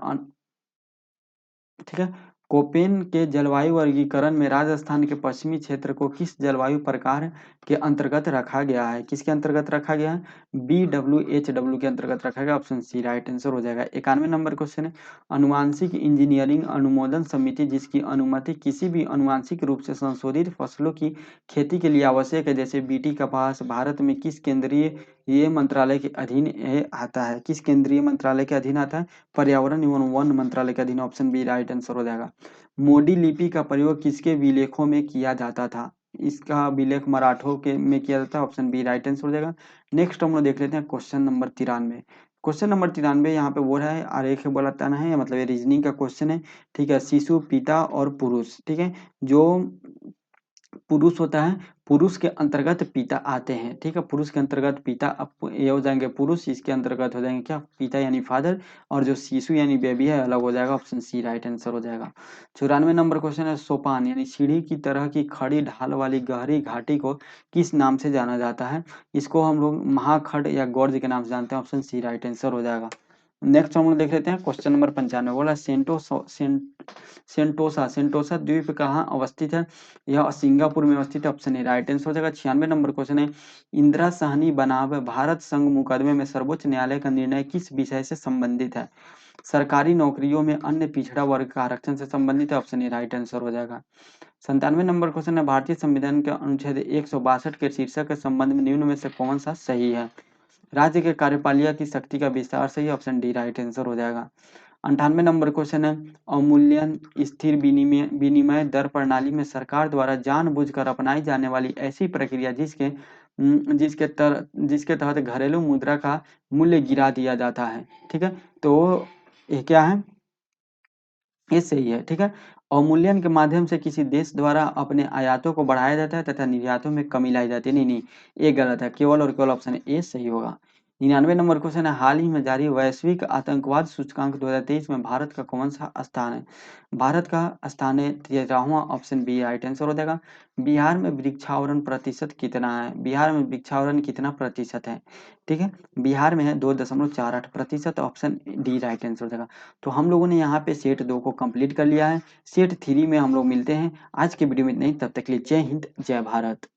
ठीक है, कोपेन के जलवायु वर्गीकरण में राजस्थान के पश्चिमी क्षेत्र को किस जलवायु प्रकार के अंतर्गत रखा गया है? किसके अंतर्गत रखा गया है? BWHW के अंतर्गत रखा गया। ऑप्शन सी राइट आंसर हो जाएगा। 91 नंबर क्वेश्चन है, अनुवांशिक इंजीनियरिंग अनुमोदन समिति जिसकी अनुमति किसी भी अनुवांशिक रूप से संशोधित फसलों की खेती के लिए आवश्यक है, जैसे बीटी कपास, भारत में किस केंद्रीय ये मंत्रालय के अधीन आता है? किस केंद्रीय मंत्रालय के अधीन आता है? पर्यावरण एवं वन मंत्रालय के अधीन। ऑप्शन बी राइट आंसर हो जाएगा। मोडी लिपि का प्रयोग किसके विलेखों में किया जाता था? इसका विलेख मराठों के में किया जाता है। ऑप्शन बी राइट आंसर हो जाएगा। नेक्स्ट हम लोग देख लेते हैं क्वेश्चन नंबर 93। क्वेश्चन नंबर 93 यहाँ पे वो है आरेख बताना है, मतलब ये रीजनिंग का क्वेश्चन है। ठीक है, शिशु, पिता और पुरुष। ठीक है, जो पुरुष होता है, पुरुष के अंतर्गत पिता आते हैं। ठीक है, पुरुष के अंतर्गत पिता, अब ये हो जाएंगे पुरुष, इसके अंतर्गत हो जाएंगे क्या? पिता यानी फादर। और जो शिशु यानी बेबी है अलग हो जाएगा। ऑप्शन सी राइट आंसर हो जाएगा। 94 नंबर क्वेश्चन है, सोपान यानी सीढ़ी की तरह की खड़ी ढाल वाली गहरी घाटी को किस नाम से जाना जाता है? इसको हम लोग महाखड़ या गौर्ज के नाम से जानते हैं। ऑप्शन सी राइट आंसर हो जाएगा। नेक्स्ट हम लोग देख लेते हैं क्वेश्चन नंबर 95। बोला सेंटोसा सेंटोसा द्वीप कहाँ अवस्थित है? यह सिंगापुर में अवस्थित है। ऑप्शन ए राइट आंसर हो जाएगा। 96 नंबर क्वेश्चन है, इंदिरा साहनी बनाम भारत संघ मुकदमे में सर्वोच्च न्यायालय का निर्णय किस विषय से संबंधित है? सरकारी नौकरियों में अन्य पिछड़ा वर्ग का आरक्षण से संबंधित है। ऑप्शन ए राइट आंसर हो जाएगा। 97 नंबर क्वेश्चन है, भारतीय संविधान के अनुच्छेद 162 के शीर्षक के संबंध में निम्न में से कौन सा सही है? राज्य के कार्यपालिका की शक्ति का विस्तार सही। ऑप्शन डी राइट आंसर हो जाएगा। 98 नंबर क्वेश्चन है, अवमूल्यन स्थिर विनिमय विनिमय दर प्रणाली में सरकार द्वारा जानबूझकर अपनाई जाने वाली ऐसी प्रक्रिया जिसके तहत घरेलू मुद्रा का मूल्य गिरा दिया जाता है। ठीक है, तो ये क्या है? ये सही है। ठीक है, अवमूल्यन के माध्यम से किसी देश द्वारा अपने आयातों को बढ़ाया जाता है तथा निर्यातों में कमी लाई जाती है। नहीं नहीं, ये गलत है। केवल और केवल ऑप्शन ए सही होगा। 99 नंबर क्वेश्चन है, हाल ही में जारी वैश्विक आतंकवाद सूचकांक 2023 में भारत का कौन सा स्थान है? भारत का स्थान है 13वां। ऑप्शन बी राइट आंसर हो जाएगा। बिहार में वृक्षावरण प्रतिशत कितना है? बिहार में वृक्षावरण कितना प्रतिशत है? ठीक है, बिहार में है 2.48%। ऑप्शन डी राइट आंसर हो जाएगा। तो हम लोगों ने यहाँ पे सेट 2 को कंप्लीट कर लिया है। सेट 3 में हम लोग मिलते हैं। आज के वीडियो में इतना ही, तब तक के लिए जय हिंद, जय भारत।